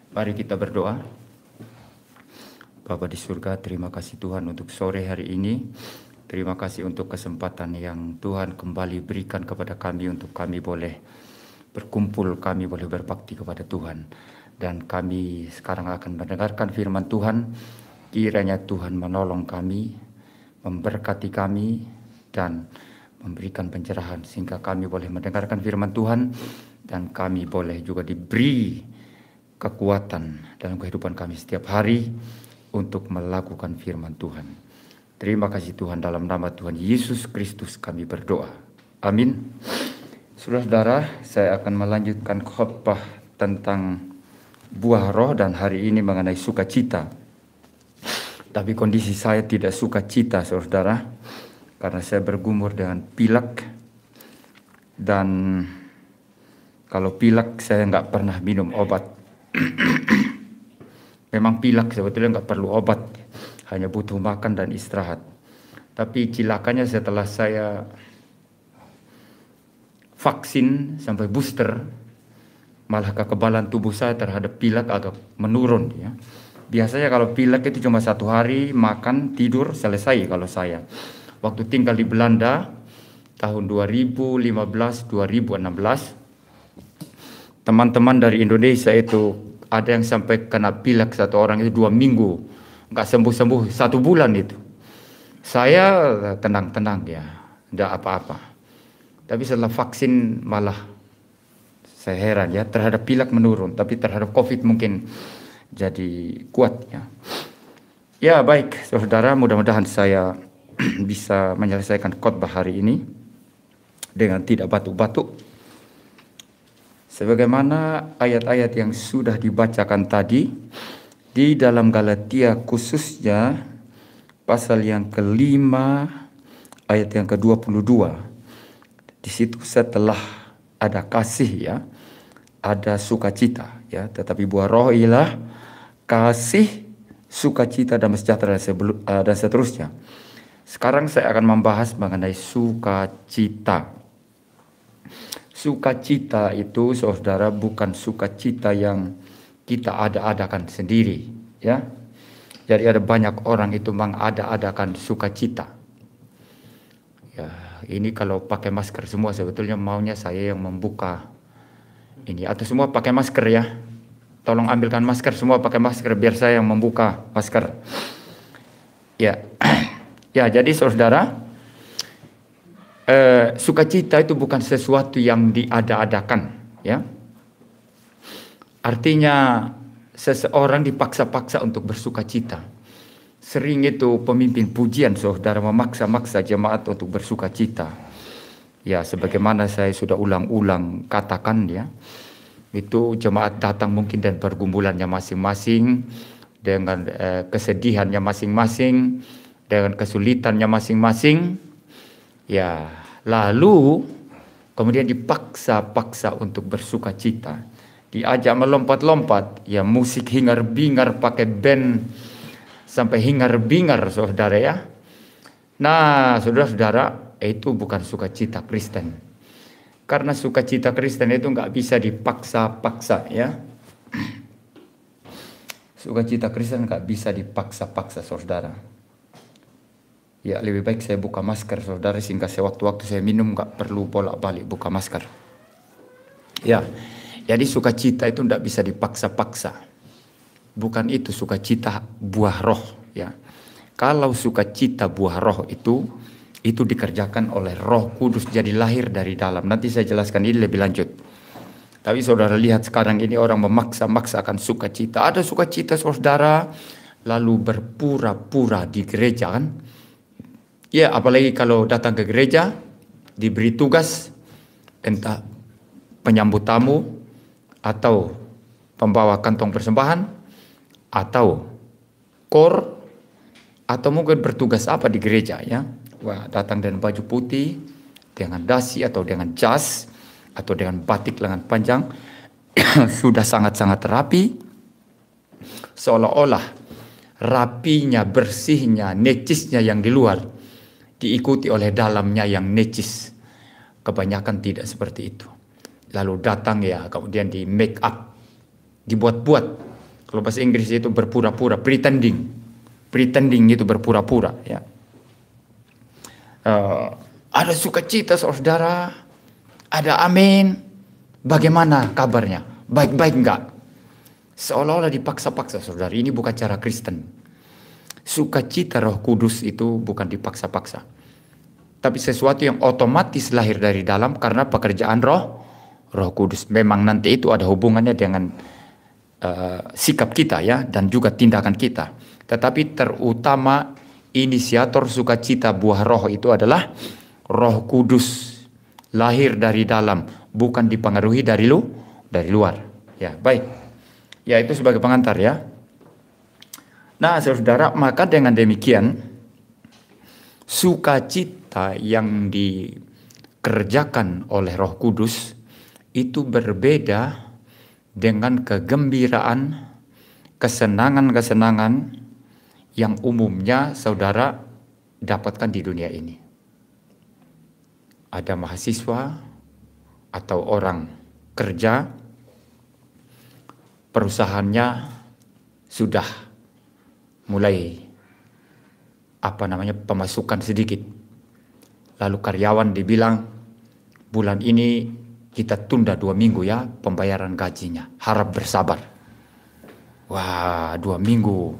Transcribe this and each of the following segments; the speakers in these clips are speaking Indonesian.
Mari kita berdoa. Bapa di surga, terima kasih Tuhan untuk sore hari ini. Terima kasih untuk kesempatan yang Tuhan kembali berikan kepada kami untuk kami boleh berkumpul, kami boleh berbakti kepada Tuhan. Dan kami sekarang akan mendengarkan firman Tuhan. Kiranya Tuhan menolong kami, memberkati kami, dan memberikan pencerahan sehingga kami boleh mendengarkan firman Tuhan dan kami boleh juga diberi kekuatan dalam kehidupan kami setiap hari untuk melakukan firman Tuhan. Terima kasih Tuhan, dalam nama Tuhan Yesus Kristus kami berdoa. Amin. Saudara-saudara, saya akan melanjutkan khotbah tentang buah roh dan hari ini mengenai sukacita. Tapi kondisi saya tidak sukacita, saudara, karena saya bergumul dengan pilek. Dan kalau pilek saya nggak pernah minum obat. Memang pilek sebetulnya nggak perlu obat, hanya butuh makan dan istirahat. Tapi cilakanya setelah saya vaksin sampai booster, malah kekebalan tubuh saya terhadap pilek agak menurun. Ya. Biasanya kalau pilek itu cuma 1 hari, makan, tidur, selesai kalau saya. Waktu tinggal di Belanda, tahun 2015-2016, teman-teman dari Indonesia itu ada yang sampai kena pilek 1 orang itu 2 minggu. Nggak sembuh-sembuh 1 bulan itu. Saya tenang-tenang ya, nggak apa-apa. Tapi setelah vaksin malah saya heran ya, terhadap pilek menurun. Tapi terhadap COVID mungkin jadi kuat ya. Ya baik saudara, mudah-mudahan saya bisa menyelesaikan khotbah hari ini dengan tidak batuk-batuk. Sebagaimana ayat-ayat yang sudah dibacakan tadi, di dalam Galatia khususnya pasal yang ke-5 ayat yang ke-22. Di situ setelah ada kasih ya, ada sukacita ya, tetapi buah roh ialah kasih, sukacita, damai sejahtera dan seterusnya. Sekarang saya akan membahas mengenai sukacita. Sukacita itu saudara bukan sukacita yang kita ada-adakan sendiri ya. Jadi ada banyak orang itu mengada-adakan sukacita. Ya, ini kalau pakai masker semua sebetulnya maunya saya yang membuka ini, atau semua pakai masker ya. Tolong ambilkan masker, semua pakai masker biar saya yang membuka masker. Ya. Ya, jadi saudara, sukacita itu bukan sesuatu yang diada-adakan ya. Artinya seseorang dipaksa-paksa untuk bersukacita. Sering itu pemimpin pujian saudara memaksa-maksa jemaat untuk bersukacita. Ya, sebagaimana saya sudah ulang-ulang katakan ya. Itu jemaat datang mungkin dan pergumulannya masing-masing, dengan kesedihannya masing-masing, dengan kesulitannya masing-masing. Ya, lalu kemudian dipaksa-paksa untuk bersukacita. Diajak melompat-lompat, ya musik hingar-bingar pakai band sampai hingar-bingar saudara ya. Nah, saudara-saudara, itu bukan sukacita Kristen. Karena sukacita Kristen itu nggak bisa dipaksa-paksa ya. Sukacita Kristen nggak bisa dipaksa-paksa saudara. Ya, lebih baik saya buka masker saudara, sehingga sewaktu-waktu saya minum nggak perlu bolak-balik buka masker. Ya, jadi sukacita itu tidak bisa dipaksa-paksa. Bukan itu sukacita buah roh ya. Kalau sukacita buah roh itu dikerjakan oleh Roh Kudus, jadi lahir dari dalam. Nanti saya jelaskan ini lebih lanjut. Tapi saudara lihat sekarang ini orang memaksa-maksakan sukacita. Ada sukacita saudara lalu berpura-pura di gereja kan. Ya, apalagi kalau datang ke gereja, diberi tugas, entah penyambut tamu, atau pembawa kantong persembahan, atau kor, atau mungkin bertugas apa di gereja ya. Wah, datang dengan baju putih, dengan dasi atau dengan jas, atau dengan batik lengan panjang, sudah sangat-sangat rapi, seolah-olah rapinya, bersihnya, necisnya yang di luar diikuti oleh dalamnya yang necis. Kebanyakan tidak seperti itu. Lalu datang ya, kemudian di make up, dibuat-buat Kalau bahasa Inggris itu berpura-pura, pretending. Pretending itu berpura-pura, ya. Ada sukacita saudara, ada amin. Bagaimana kabarnya? Baik-baik enggak? Seolah-olah dipaksa-paksa saudara. Ini bukan cara Kristen. Sukacita Roh Kudus itu bukan dipaksa-paksa, tapi sesuatu yang otomatis lahir dari dalam karena pekerjaan Roh Kudus. Memang nanti itu ada hubungannya dengan sikap kita, ya, dan juga tindakan kita. Tetapi terutama inisiator sukacita buah roh itu adalah Roh Kudus, lahir dari dalam, bukan dipengaruhi dari luar. Ya, baik. Ya, itu sebagai pengantar, ya. Nah, saudara, maka dengan demikian sukacita yang dikerjakan oleh Roh Kudus itu berbeda dengan kegembiraan, kesenangan-kesenangan yang umumnya saudara dapatkan di dunia ini. Ada mahasiswa atau orang kerja, perusahaannya sudah mulai pemasukan sedikit. Lalu karyawan dibilang, bulan ini kita tunda 2 minggu ya pembayaran gajinya. Harap bersabar. Wah, 2 minggu.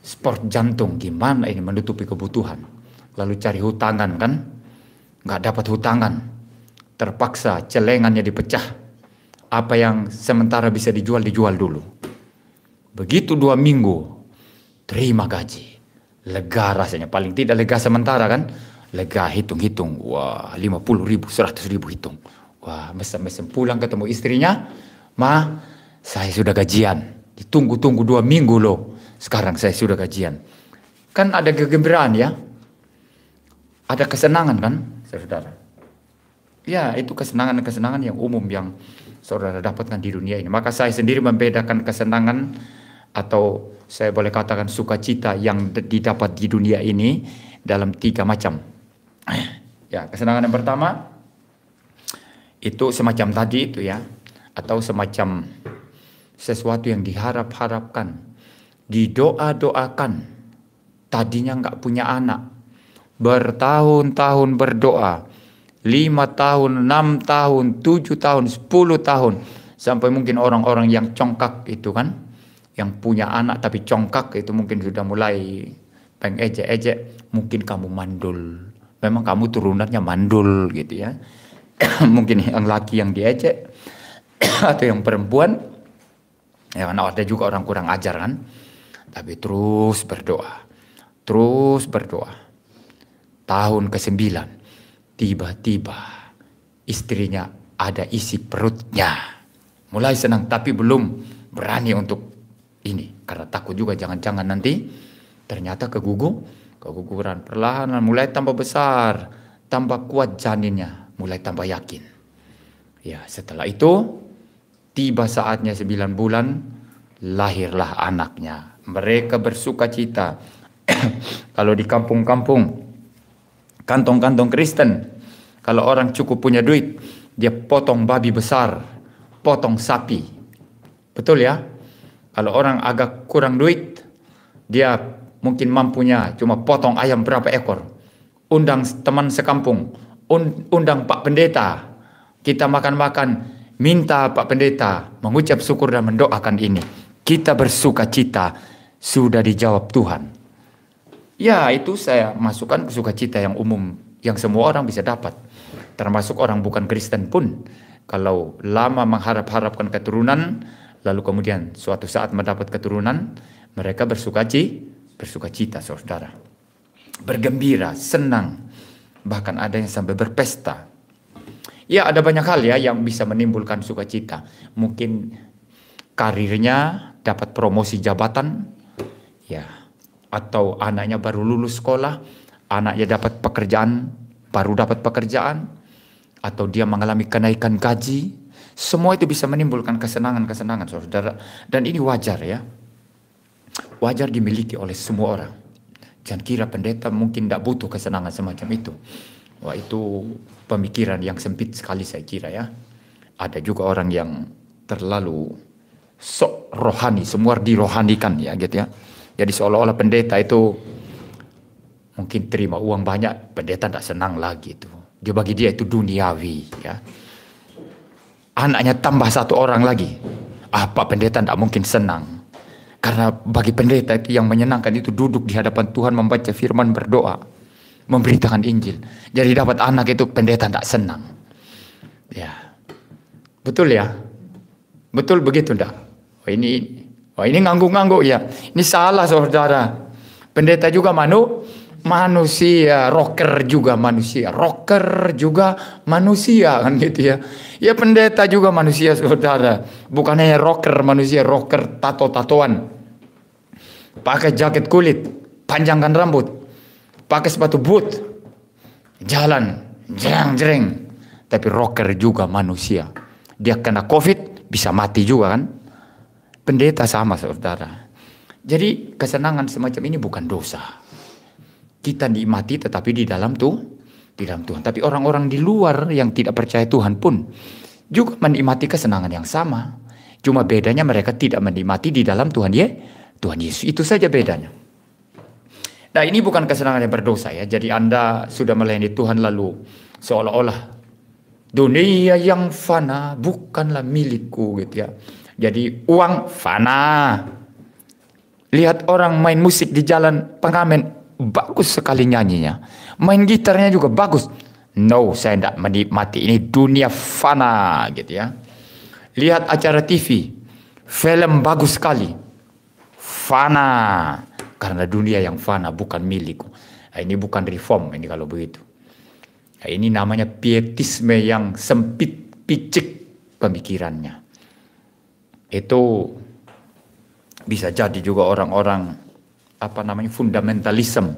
Sport jantung, gimana ini menutupi kebutuhan. Lalu cari hutangan kan. Nggak dapat hutangan. Terpaksa celengannya dipecah. Apa yang sementara bisa dijual dulu. Begitu 2 minggu, terima gaji. Lega rasanya. Paling tidak lega sementara kan. Lega, hitung-hitung. Wah, 50.000, 100.000 hitung. Wah, mesem-mesem pulang ketemu istrinya. Ma, saya sudah gajian. Ditunggu-tunggu 2 minggu loh. Sekarang saya sudah gajian. Kan ada kegembiraan, ya. Ada kesenangan kan, saudara. Ya, itu kesenangan-kesenangan yang umum yang saudara dapatkan di dunia ini. Maka saya sendiri membedakan kesenangan atau saya boleh katakan sukacita yang didapat di dunia ini dalam 3 macam. Ya, kesenangan yang pertama itu semacam tadi itu, ya, atau semacam sesuatu yang diharap-harapkan, didoa-doakan. Tadinya nggak punya anak, bertahun-tahun berdoa, 5 tahun, 6 tahun, 7 tahun, 10 tahun, sampai mungkin orang-orang yang congkak itu kan, yang punya anak tapi congkak itu mungkin sudah mulai pengejek-ejek, mungkin kamu mandul, memang kamu turunannya mandul gitu, ya. Mungkin yang laki yang diejek atau yang perempuan, ya, karena ada juga orang kurang ajar kan, tapi terus berdoa. Tahun ke-9 tiba-tiba istrinya ada isi perutnya, mulai senang tapi belum berani untuk ini karena takut juga jangan-jangan nanti ternyata keguguran. Perlahan mulai tambah besar, tambah kuat janinnya, mulai tambah yakin. Ya, setelah itu tiba saatnya 9 bulan, lahirlah anaknya. Mereka bersukacita. Kalau di kampung-kampung, kantong-kantong Kristen, kalau orang cukup punya duit, dia potong babi besar, potong sapi. Betul, ya? Kalau orang agak kurang duit, dia mungkin mampunya cuma potong ayam berapa ekor. Undang teman sekampung, undang Pak Pendeta, kita makan-makan, minta Pak Pendeta mengucap syukur dan mendoakan ini. Kita bersukacita, sudah dijawab Tuhan. Ya, itu saya masukkan ke sukacita yang umum, yang semua orang bisa dapat. Termasuk orang bukan Kristen pun. Kalau lama mengharap-harapkan keturunan, lalu kemudian suatu saat mendapat keturunan, mereka bersukacita, saudara. Bergembira, senang. Bahkan ada yang sampai berpesta. Ya, ada banyak hal ya yang bisa menimbulkan sukacita. Mungkin karirnya dapat promosi jabatan, ya, atau anaknya baru lulus sekolah, anaknya baru dapat pekerjaan, atau dia mengalami kenaikan gaji. Semua itu bisa menimbulkan kesenangan-kesenangan, saudara. Dan ini wajar, ya. Wajar dimiliki oleh semua orang. Jangan kira pendeta mungkin tidak butuh kesenangan semacam itu. Wah, itu pemikiran yang sempit sekali saya kira, ya. Ada juga orang yang terlalu sok rohani, semua dirohanikan ya gitu ya. Jadi seolah-olah pendeta itu mungkin terima uang banyak, pendeta tidak senang lagi itu. Dia bagi dia itu duniawi ya. Anaknya tambah satu orang lagi, apa pendeta tidak mungkin senang. Karena bagi pendeta itu yang menyenangkan itu duduk di hadapan Tuhan, membaca firman, berdoa, memberitakan Injil. Jadi dapat anak itu pendeta tidak senang. Ya, betul ya, betul begitu ndak? Oh ini ngangguk-ngangguk ya. Ini salah saudara. Pendeta juga manusia, rocker juga manusia kan gitu ya. Ya pendeta juga manusia saudara. Bukan hanya rocker manusia, rocker tato-tatoan. Pakai jaket kulit, panjangkan rambut, pakai sepatu boot, jalan jereng-jereng. Tapi rocker juga manusia. Dia kena COVID bisa mati juga kan. Pendeta sama saudara. Jadi kesenangan semacam ini bukan dosa. Kita nikmati tetapi di dalam Tuhan. Tapi orang-orang di luar yang tidak percaya Tuhan pun juga menikmati kesenangan yang sama. Cuma bedanya mereka tidak menikmati di dalam Tuhan Yesus. Itu saja bedanya. Nah ini bukan kesenangan yang berdosa ya. Jadi Anda sudah melayani Tuhan lalu seolah-olah dunia yang fana bukanlah milikku gitu ya. Jadi uang fana. Lihat orang main musik di jalan, pengamen bagus sekali nyanyinya. Main gitarnya juga bagus. No, saya tidak menikmati. Ini dunia fana gitu ya. Lihat acara TV, film bagus sekali. Fana. Karena dunia yang fana bukan milikku. Nah, ini bukan reform ini kalau begitu. Nah, ini namanya pietisme yang sempit, picik pemikirannya. Itu bisa jadi juga orang-orang fundamentalisme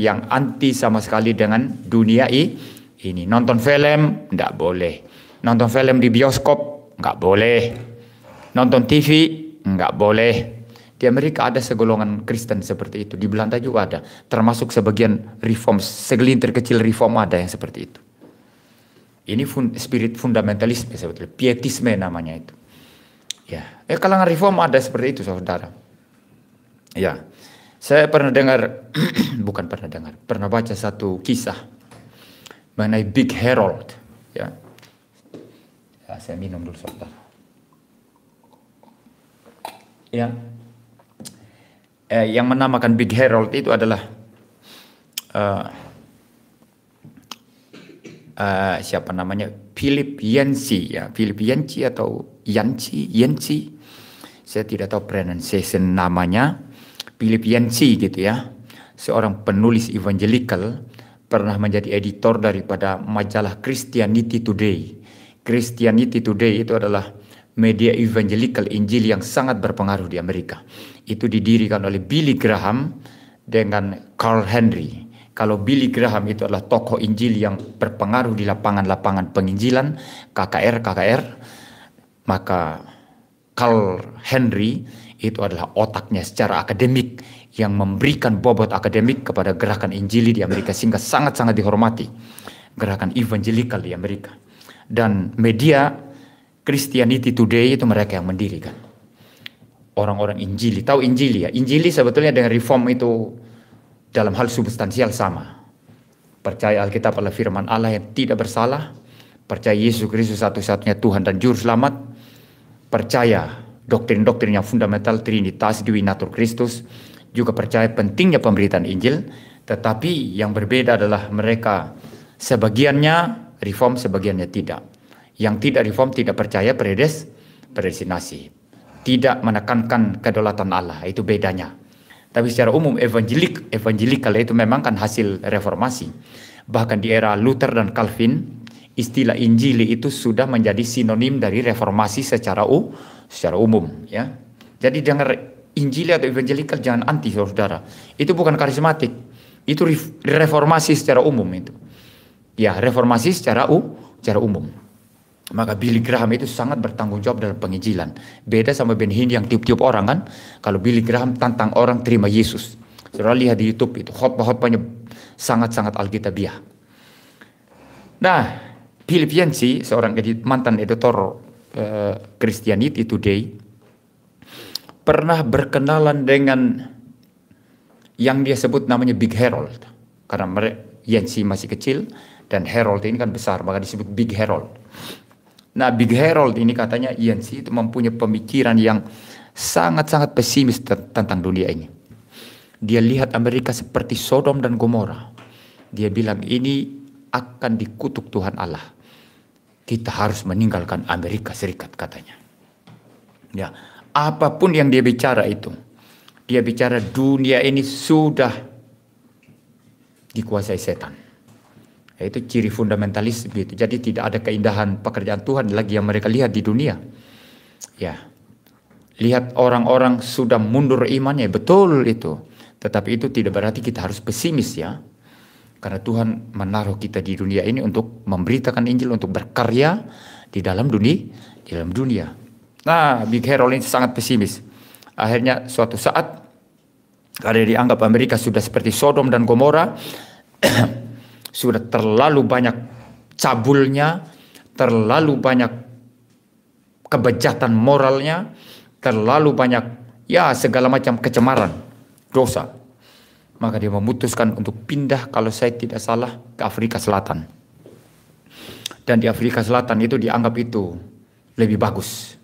yang anti sama sekali dengan dunia ini. Nonton film enggak boleh, nonton film di bioskop enggak boleh, nonton TV enggak boleh. Di Amerika ada segolongan Kristen seperti itu, di Belanda juga ada, termasuk sebagian reform, segelintir kecil reform ada yang seperti itu. Ini spirit fundamentalisme sebetulnya, pietisme namanya itu. Ya, kalangan reform ada seperti itu saudara. Ya, saya pernah dengar, pernah baca satu kisah mengenai Big Harold. Ya, saya minum dulu saudara. Ya, yang menamakan Big Harold itu adalah siapa namanya? Philip Yancey ya, Philip Yancey atau Yancey. Saya tidak tahu pronunciation namanya. Philip Yancey gitu ya. Seorang penulis evangelical, pernah menjadi editor daripada majalah Christianity Today. Christianity Today itu adalah media evangelical Injil yang sangat berpengaruh di Amerika. Itu didirikan oleh Billy Graham dengan Carl Henry. Kalau Billy Graham itu adalah tokoh Injil yang berpengaruh di lapangan-lapangan penginjilan, KKR, maka Carl Henry itu adalah otaknya secara akademik yang memberikan bobot akademik kepada gerakan Injili di Amerika sehingga sangat-sangat dihormati. Gerakan evangelical di Amerika. Dan media Christianity Today itu mereka yang mendirikan. Orang-orang Injili, tahu Injili ya? Injili sebetulnya dengan reform itu dalam hal substansial sama. Percaya Alkitab adalah firman Allah yang tidak bersalah. Percaya Yesus Kristus satu-satunya Tuhan dan Juru Selamat. Percaya doktrin-doktrin yang fundamental, Trinitas, Diwinatur Kristus. Juga percaya pentingnya pemberitaan Injil. Tetapi yang berbeda adalah mereka sebagiannya reform, sebagiannya tidak. Yang tidak reform tidak percaya predestinasi. Tidak menekankan kedaulatan Allah. Itu bedanya. Tapi secara umum evangelical itu memang kan hasil reformasi. Bahkan di era Luther dan Calvin, istilah Injili itu sudah menjadi sinonim dari reformasi secara umum. Ya. Jadi dengar Injili atau evangelical jangan anti saudara. Itu bukan karismatik. Itu reformasi secara umum itu. Ya, reformasi secara umum. Maka Billy Graham itu sangat bertanggung jawab dalam penginjilan. Beda sama Ben Hinn yang tiup-tiup orang kan. Kalau Billy Graham tantang orang terima Yesus. Saudara lihat di YouTube itu khotbah-khotbahnya sangat-sangat alkitabiah. Nah, Philip Yancey seorang mantan editor Christianity Today pernah berkenalan dengan yang dia sebut namanya Big Harold. Karena Yancey masih kecil dan Harold ini kan besar, maka disebut Big Harold. Nah, Big Harold ini katanya Yancey itu mempunyai pemikiran yang sangat-sangat pesimis tentang dunia ini. Dia lihat Amerika seperti Sodom dan Gomora. Dia bilang ini akan dikutuk Tuhan Allah. Kita harus meninggalkan Amerika Serikat katanya. Ya, apapun yang dia bicara itu, dia bicara dunia ini sudah dikuasai setan. Itu ciri fundamentalis begitu. Jadi tidak ada keindahan pekerjaan Tuhan lagi yang mereka lihat di dunia. Ya, lihat orang-orang sudah mundur imannya, betul itu. Tetapi itu tidak berarti kita harus pesimis ya. Karena Tuhan menaruh kita di dunia ini untuk memberitakan Injil, untuk berkarya di dalam dunia. Nah, Big Harold ini sangat pesimis. Akhirnya suatu saat, karena dianggap Amerika sudah seperti Sodom dan Gomora, sudah terlalu banyak cabulnya, terlalu banyak kebejatan moralnya, terlalu banyak ya segala macam kecemaran, dosa. Maka dia memutuskan untuk pindah, kalau saya tidak salah, ke Afrika Selatan. Dan di Afrika Selatan itu dianggap itu lebih bagus.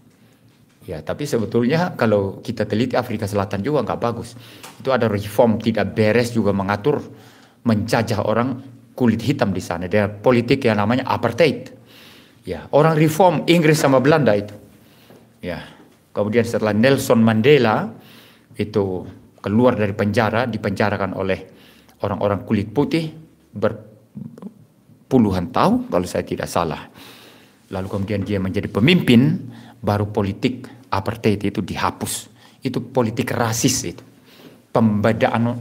Ya, tapi sebetulnya kalau kita teliti Afrika Selatan juga nggak bagus. Itu ada reform tidak beres juga mengatur, menjajah orang kulit hitam di sana. Ada politik yang namanya apartheid. Ya, orang reform Inggris sama Belanda itu. Ya, kemudian setelah Nelson Mandela itu keluar dari penjara, dipenjarakan oleh orang-orang kulit putih berpuluhan tahun kalau saya tidak salah. Lalu kemudian dia menjadi pemimpin, baru politik apartheid itu dihapus. Itu politik rasis itu. Pembedaan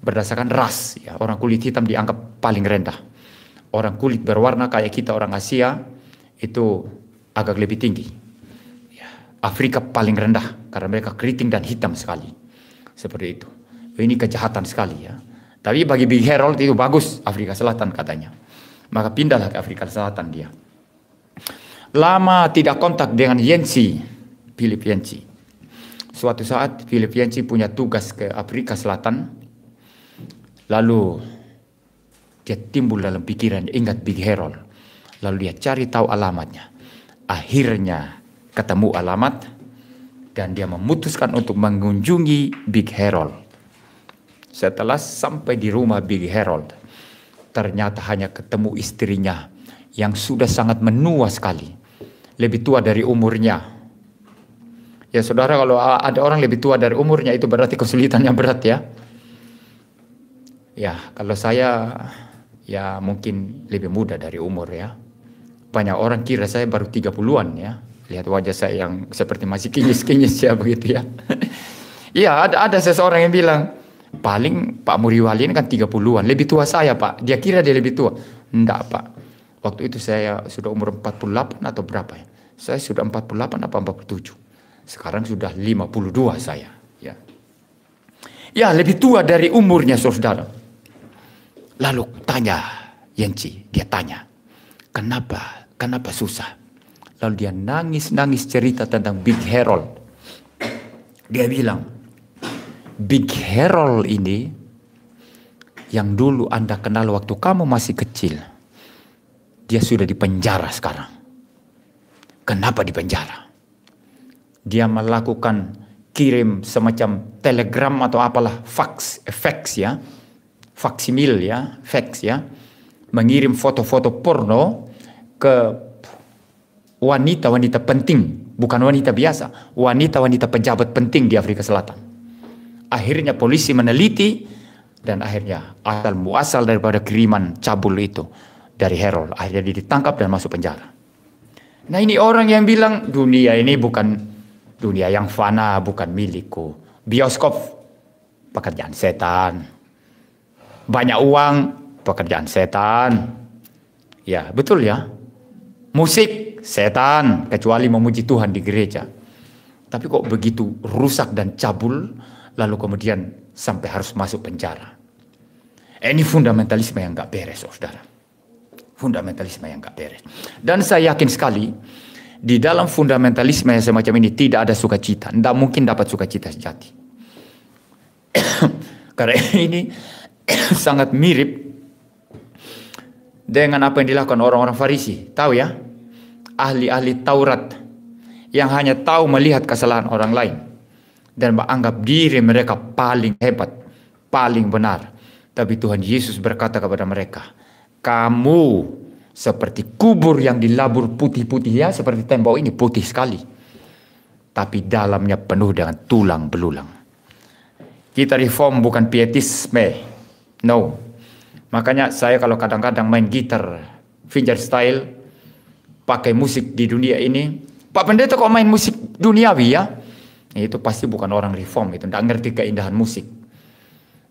berdasarkan ras. Ya. Orang kulit hitam dianggap paling rendah. Orang kulit berwarna kayak kita orang Asia itu agak lebih tinggi. Ya. Afrika paling rendah karena mereka keriting dan hitam sekali. Seperti itu. Ini kejahatan sekali ya. Tapi bagi Big Harold itu bagus Afrika Selatan katanya. Maka pindahlah ke Afrika Selatan dia. Lama tidak kontak dengan Yancey, Philip Yancey. Suatu saat Philip Yancey punya tugas ke Afrika Selatan. Lalu dia timbul dalam pikiran, ingat Big Harold. Lalu dia cari tahu alamatnya. Akhirnya ketemu alamat. Dan dia memutuskan untuk mengunjungi Big Harold. Setelah sampai di rumah Big Harold, ternyata hanya ketemu istrinya yang sudah sangat menua sekali. Lebih tua dari umurnya. Ya saudara, kalau ada orang lebih tua dari umurnya itu berarti kesulitannya berat ya. Ya, kalau saya ya mungkin lebih muda dari umur ya. Banyak orang kira saya baru 30-an ya. Lihat wajah saya yang seperti masih kinyis-kinyis ya begitu ya. Iya, ada seseorang yang bilang, paling Pak Muriwali ini kan 30-an, lebih tua saya Pak. Dia kira dia lebih tua. Enggak Pak. Waktu itu saya sudah umur 48 atau berapa ya? Saya sudah 48 atau 47. Sekarang sudah 52 saya. Ya, ya lebih tua dari umurnya saudara. Lalu tanya Yancey, dia tanya, kenapa susah? Lalu dia nangis cerita tentang Big Harold. Dia bilang, Big Harold ini yang dulu Anda kenal waktu kamu masih kecil, dia sudah dipenjara sekarang. Kenapa dipenjara? Dia melakukan kirim semacam telegram atau apalah, fax ya, faksimil ya, fax ya, mengirim foto-foto porno ke wanita-wanita penting, bukan wanita biasa, wanita-wanita pejabat penting di Afrika Selatan. Akhirnya polisi meneliti dan akhirnya asal muasal daripada kiriman cabul itu dari Harold. Akhirnya dia ditangkap dan masuk penjara. Nah, ini orang yang bilang dunia ini bukan dunia yang fana, bukan milikku. Bioskop pekerjaan setan. Banyak uang pekerjaan setan. Ya, betul ya. Musik setan, kecuali memuji Tuhan di gereja. Tapi kok begitu rusak dan cabul, lalu kemudian sampai harus masuk penjara. Ini fundamentalisme yang gak beres, saudara. Fundamentalisme yang gak beres. Dan saya yakin sekali, Di dalam fundamentalisme yang semacam ini tidak ada sukacita. Tidak mungkin dapat sukacita sejati. Karena ini sangat mirip dengan apa yang dilakukan orang-orang Farisi. Tahu ya? Ahli-ahli Taurat yang hanya tahu melihat kesalahan orang lain dan menganggap diri mereka paling hebat, paling benar. Tapi Tuhan Yesus berkata kepada mereka, kamu seperti kubur yang dilabur putih-putih, ya, seperti tembok ini putih sekali, tapi dalamnya penuh dengan tulang belulang. Kita reform bukan pietisme, no. Makanya saya kalau kadang-kadang main gitar fingerstyle, pakai musik di dunia ini, Pak Pendeta kok main musik duniawi ya? Itu pasti bukan orang reform, itu tidak ngerti keindahan musik.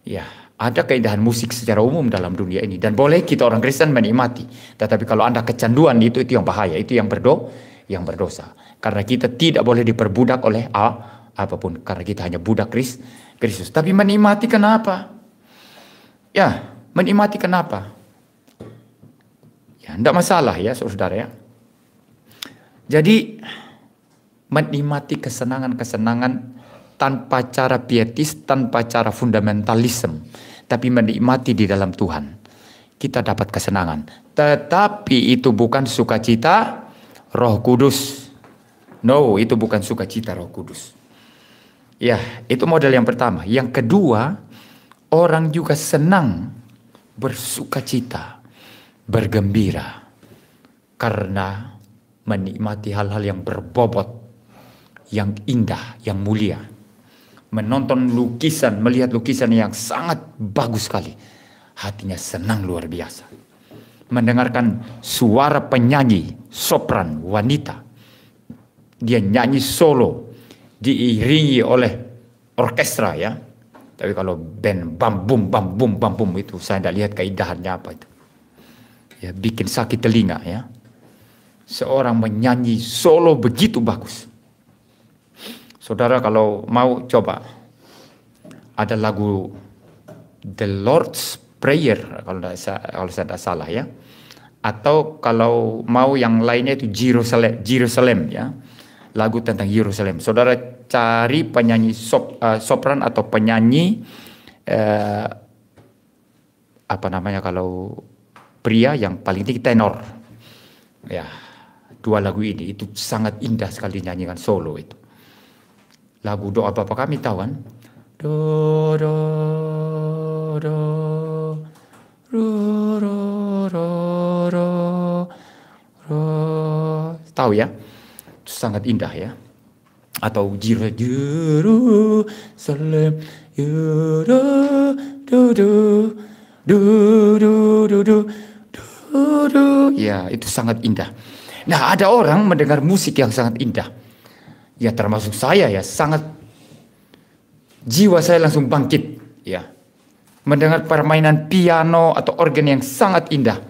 Ya, ada keindahan musik secara umum dalam dunia ini dan boleh kita orang Kristen menikmati. Tetapi kalau Anda kecanduan itu yang bahaya, itu yang berdosa. Karena kita tidak boleh diperbudak oleh apapun, karena kita hanya budak Kristus. Tapi menikmati kenapa? Ya, menikmati kenapa? Ya, tidak masalah ya, saudara ya. Jadi menikmati kesenangan-kesenangan tanpa cara pietis, tanpa cara fundamentalisme, tapi menikmati di dalam Tuhan, kita dapat kesenangan. Tetapi itu bukan sukacita Roh Kudus. No, itu bukan sukacita Roh Kudus. Ya, itu model yang pertama. Yang kedua, orang juga senang bersukacita, bergembira karena menikmati hal-hal yang berbobot, yang indah, yang mulia. Menonton lukisan, melihat lukisan yang sangat bagus sekali, hatinya senang luar biasa. Mendengarkan suara penyanyi, sopran, wanita, dia nyanyi solo, diiringi oleh orkestra ya. Tapi kalau band bam bum itu saya tidak lihat keindahannya apa itu. Ya, bikin sakit telinga ya. Seorang menyanyi solo begitu bagus. Saudara kalau mau coba, ada lagu The Lord's Prayer kalau saya tidak salah ya. Atau kalau mau yang lainnya itu Jerusalem ya. Lagu tentang Yerusalem. Saudara cari penyanyi sopran atau penyanyi apa namanya kalau pria yang paling tinggi, tenor. Ya. Dua lagu ini itu sangat indah sekali nyanyikan solo itu. Lagu Doa Bapa Kami tahu kan? Do do do ro ro ro ro ro. Tahu ya? Itu sangat indah ya. Atau Jerusalem do do do do do do do. Ya, itu sangat indah. Nah, ada orang mendengar musik yang sangat indah. Ya, termasuk saya ya, sangat jiwa saya langsung bangkit ya. Mendengar permainan piano atau organ yang sangat indah,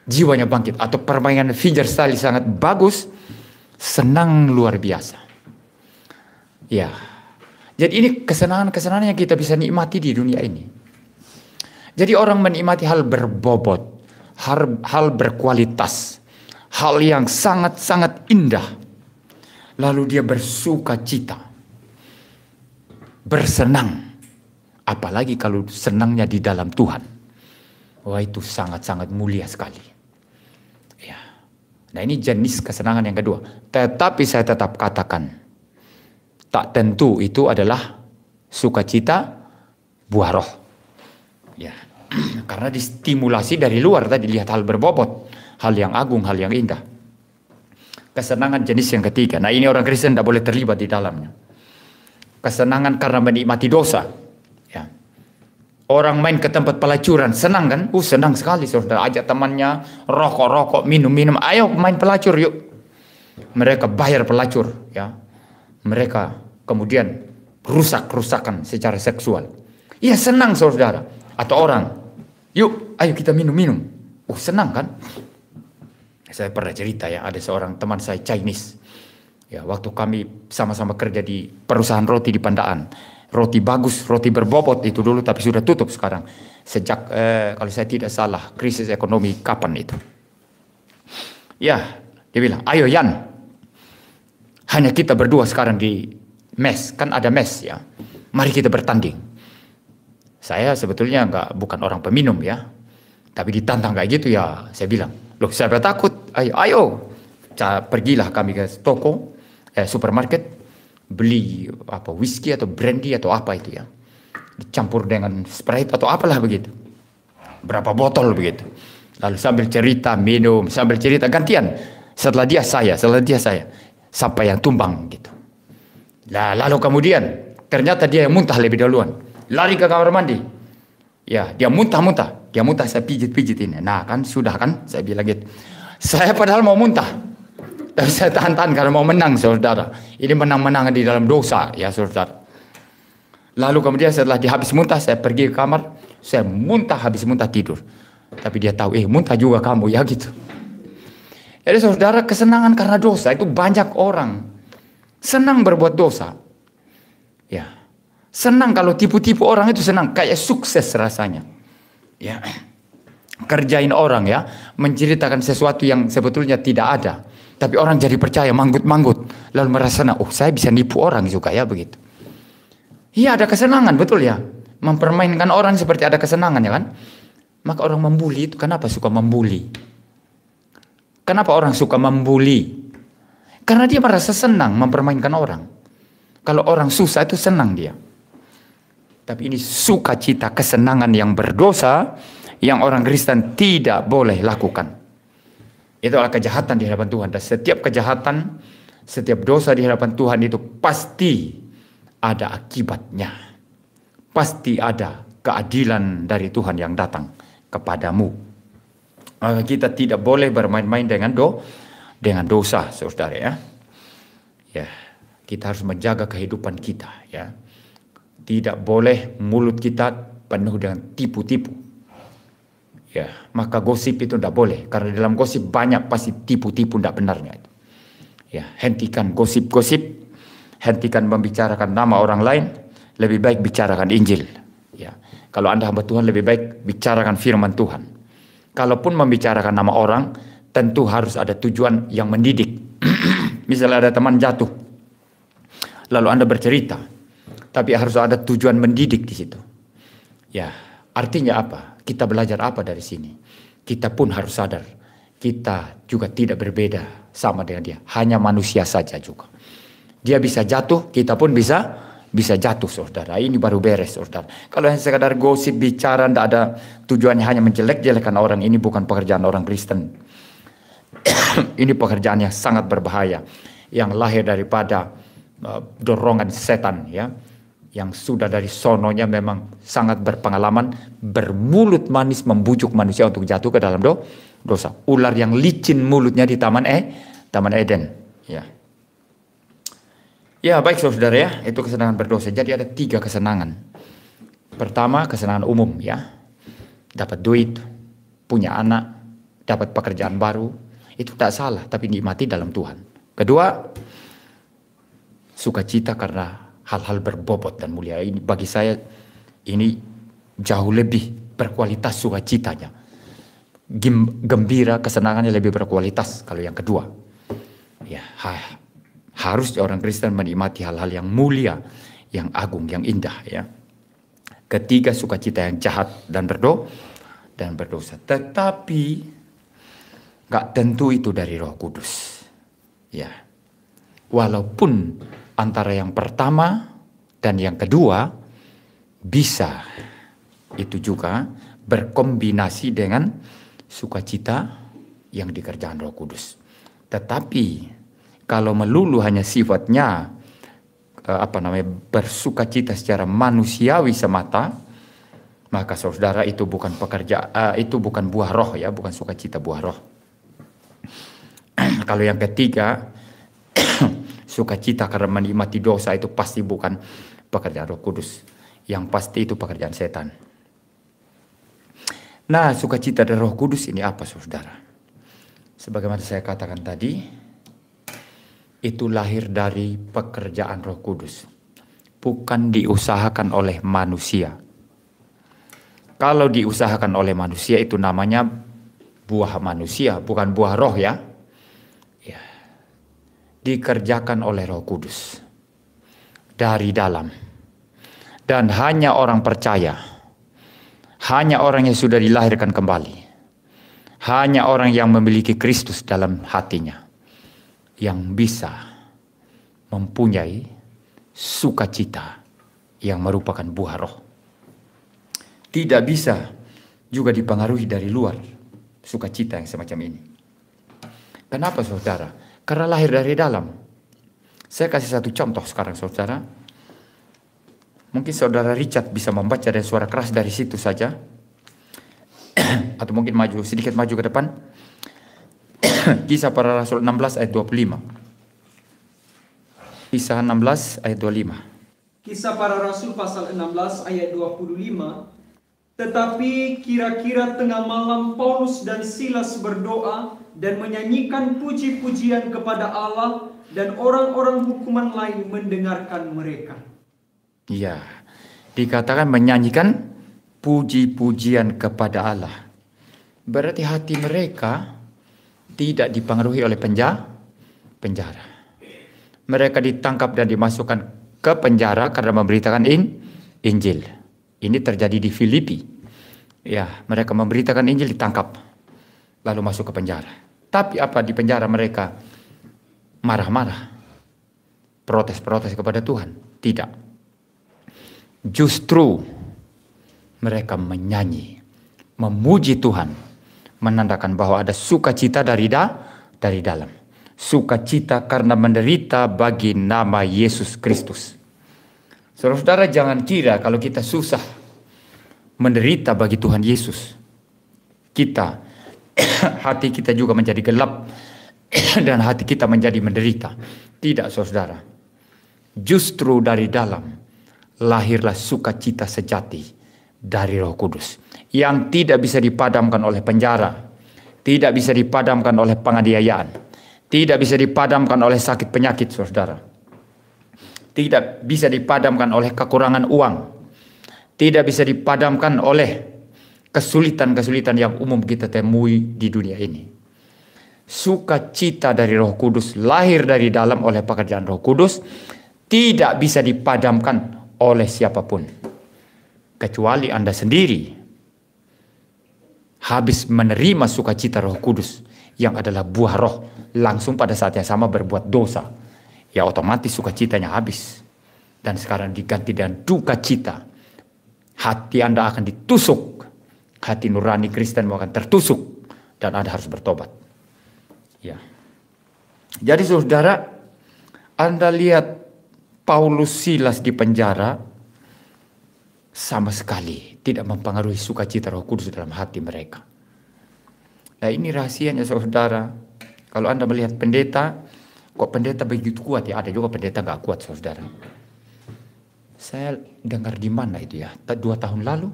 jiwanya bangkit. Atau permainan fingerstyle sangat bagus, senang luar biasa. Ya. Jadi ini kesenangan-kesenangan yang kita bisa nikmati di dunia ini. Jadi orang menikmati hal berbobot, hal berkualitas, hal yang sangat-sangat indah. Lalu dia bersuka cita, bersenang. Apalagi kalau senangnya di dalam Tuhan. Wah, itu sangat-sangat mulia sekali. Ya. Nah, ini jenis kesenangan yang kedua. Tetapi saya tetap katakan, tak tentu itu adalah sukacita buah roh. Ya. Karena distimulasi dari luar tadi, lihat hal berbobot, hal yang agung, hal yang indah. Kesenangan jenis yang ketiga. Nah, ini orang Kristen tidak boleh terlibat di dalamnya. Kesenangan karena menikmati dosa. Ya. Orang main ke tempat pelacuran, senang kan? Senang sekali saudara. Ajak temannya, rokok, minum. Ayo main pelacur yuk. Mereka bayar pelacur. Ya. Mereka kemudian rusak-rusakan secara seksual. Iya, senang saudara. Atau orang, yuk ayo kita minum. Senang kan? Saya pernah cerita ya, ada seorang teman saya Chinese. Ya, waktu kami sama-sama kerja di perusahaan roti di Pandaan. Roti bagus, roti berbobot itu dulu, tapi sudah tutup sekarang. Sejak, kalau saya tidak salah, krisis ekonomi kapan itu. Ya, dia bilang, ayo Yan, hanya kita berdua sekarang di mes, kan ada mes ya. Mari kita bertanding. Saya sebetulnya bukan orang peminum ya, tapi ditantang kayak gitu ya, saya bilang, loh siapa takut? Ayo. Pergilah kami ke toko, supermarket, beli apa whisky atau brandy atau apa itu ya, dicampur dengan Sprite atau apalah begitu, berapa botol begitu. Lalu sambil cerita minum, sambil cerita gantian. Setelah dia saya, sampai yang tumbang gitu. Nah, lalu kemudian ternyata dia yang muntah lebih duluan. Lari ke kamar mandi. Ya, dia muntah, saya pijit-pijit ini. Nah, kan sudah kan, saya bilang gitu. Saya padahal mau muntah. Tapi saya tahan-tahan karena mau menang, saudara. Ini menang-menang di dalam dosa, ya saudara. Lalu kemudian setelah dia habis muntah, saya pergi ke kamar. Saya habis muntah tidur. Tapi dia tahu, muntah juga kamu ya gitu. Jadi saudara, kesenangan karena dosa itu banyak orang senang berbuat dosa. Ya, senang kalau tipu-tipu orang itu senang, kayak sukses rasanya. Ya, kerjain orang ya, menceritakan sesuatu yang sebetulnya tidak ada. Tapi orang jadi percaya, manggut-manggut. Lalu merasa, saya bisa nipu orang juga ya begitu. Iya ada kesenangan, betul ya. Mempermainkan orang seperti ada kesenangan ya kan. Maka orang membuli itu kenapa suka membuli? Kenapa orang suka membuli? Karena dia merasa senang mempermainkan orang. Kalau orang susah itu senang dia. Tapi ini sukacita, kesenangan yang berdosa, yang orang Kristen tidak boleh lakukan. Itu adalah kejahatan di hadapan Tuhan. Dan setiap kejahatan, setiap dosa di hadapan Tuhan itu pasti ada akibatnya. Pasti ada keadilan dari Tuhan yang datang kepadamu. Maka kita tidak boleh bermain-main dengan dosa, saudara ya. Ya, kita harus menjaga kehidupan kita ya. Tidak boleh mulut kita penuh dengan tipu-tipu. Ya, maka gosip itu tidak boleh. Karena dalam gosip banyak pasti tipu-tipu tidak benarnya itu. Ya, hentikan gosip-gosip, hentikan membicarakan nama orang lain, lebih baik bicarakan Injil. Ya, kalau Anda hamba Tuhan lebih baik bicarakan firman Tuhan. Kalaupun membicarakan nama orang, tentu harus ada tujuan yang mendidik. Misalnya ada teman jatuh, lalu Anda bercerita, tapi harus ada tujuan mendidik di situ. Ya, artinya apa? Kita belajar apa dari sini? Kita pun harus sadar, kita juga tidak berbeda sama dengan dia. Hanya manusia saja juga. Dia bisa jatuh, kita pun bisa jatuh, saudara. Ini baru beres, saudara. Kalau hanya sekadar gosip, bicara, tidak ada tujuannya hanya menjelek-jelekan orang, ini bukan pekerjaan orang Kristen. Ini pekerjaan yang sangat berbahaya, yang lahir daripada dorongan setan, ya. Yang sudah dari sononya memang sangat berpengalaman, bermulut manis membujuk manusia untuk jatuh ke dalam dosa. Ular yang licin mulutnya di Taman Eden. Ya. Ya baik saudara ya, itu kesenangan berdosa. Jadi ada 3 kesenangan. Pertama kesenangan umum ya, dapat duit, punya anak, dapat pekerjaan baru, itu tak salah, tapi nikmati dalam Tuhan. Kedua, sukacita karena hal-hal berbobot dan mulia. Ini bagi saya ini jauh lebih berkualitas sukacitanya. Gembira, kesenangannya lebih berkualitas kalau yang kedua. Ya, harus orang Kristen menikmati hal-hal yang mulia, yang agung, yang indah ya. Ketiga, sukacita yang jahat dan berdosa. Tetapi gak tentu itu dari Roh Kudus. Ya. Walaupun antara yang pertama dan yang kedua bisa itu juga berkombinasi dengan sukacita yang dikerjakan Roh Kudus. Tetapi kalau melulu hanya sifatnya bersukacita secara manusiawi semata, maka saudara itu bukan itu bukan buah roh ya, bukan sukacita buah roh. Kalau yang ketiga sukacita karena menikmati dosa itu pasti bukan pekerjaan Roh Kudus. Yang pasti itu pekerjaan setan. Nah, sukacita dari Roh Kudus ini apa, saudara? Sebagaimana saya katakan tadi, itu lahir dari pekerjaan Roh Kudus. Bukan diusahakan oleh manusia. Kalau diusahakan oleh manusia itu namanya buah manusia, bukan buah roh ya. dikerjakan oleh Roh Kudus dari dalam. Dan hanya orang percaya, hanya orang yang sudah dilahirkan kembali, hanya orang yang memiliki Kristus dalam hatinya yang bisa mempunyai sukacita yang merupakan buah roh. Tidak bisa juga dipengaruhi dari luar sukacita yang semacam ini. Kenapa saudara? Karena lahir dari dalam. Saya kasih satu contoh sekarang saudara. Mungkin saudara Richard bisa membaca dari suara keras dari situ saja. Atau mungkin sedikit maju ke depan. Kisah Para Rasul 16 ayat 25. Kisah 16 ayat 25. Kisah Para Rasul pasal 16 ayat 25. Tetapi kira-kira tengah malam Paulus dan Silas berdoa dan menyanyikan puji-pujian kepada Allah, dan orang-orang hukuman lain mendengarkan mereka. Ya, dikatakan menyanyikan puji-pujian kepada Allah. Berarti hati mereka tidak dipengaruhi oleh penjara. Mereka ditangkap dan dimasukkan ke penjara karena memberitakan Injil. Ini terjadi di Filipi. Ya, mereka memberitakan Injil, ditangkap, lalu masuk ke penjara. Tapi apa di penjara mereka marah-marah, protes-protes kepada Tuhan? Tidak. Justru mereka menyanyi, memuji Tuhan, menandakan bahwa ada sukacita dari dalam. Sukacita karena menderita bagi nama Yesus Kristus. Saudara, jangan kira kalau kita susah menderita bagi Tuhan Yesus, hati kita juga menjadi gelap dan hati kita menjadi menderita. Tidak saudara. Justru dari dalam lahirlah sukacita sejati dari Roh Kudus yang tidak bisa dipadamkan oleh penjara, tidak bisa dipadamkan oleh penganiayaan, tidak bisa dipadamkan oleh sakit penyakit saudara. Tidak bisa dipadamkan oleh kekurangan uang. Tidak bisa dipadamkan oleh kesulitan-kesulitan yang umum kita temui di dunia ini. Sukacita dari Roh Kudus lahir dari dalam oleh pekerjaan Roh Kudus tidak bisa dipadamkan oleh siapapun. Kecuali Anda sendiri habis menerima sukacita Roh Kudus yang adalah buah roh, langsung pada saat yang sama berbuat dosa. Ya otomatis sukacitanya habis. Dan sekarang diganti dengan duka cita. Hati Anda akan ditusuk. Hati nurani Kristen akan tertusuk. Dan Anda harus bertobat. Ya. Jadi saudara, Anda lihat Paulus Silas di penjara, sama sekali tidak mempengaruhi sukacita Roh Kudus dalam hati mereka. Nah ini rahasianya saudara. Kalau Anda melihat pendeta, kok pendeta begitu kuat ya? Ada juga pendeta gak kuat saudara. Saya dengar di mana itu ya? 2 tahun lalu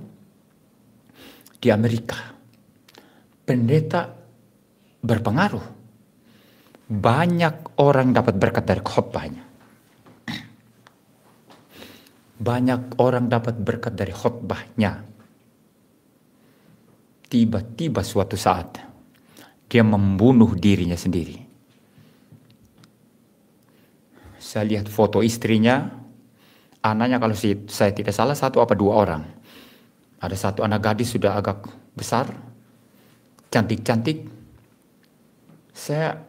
di Amerika, pendeta berpengaruh. Banyak orang dapat berkat dari khotbahnya. Banyak orang dapat berkat dari khotbahnya. Tiba-tiba suatu saat dia membunuh dirinya sendiri. Saya lihat foto istrinya, anaknya kalau saya tidak salah 1 atau 2 orang. Ada 1 anak gadis sudah agak besar, cantik-cantik. Saya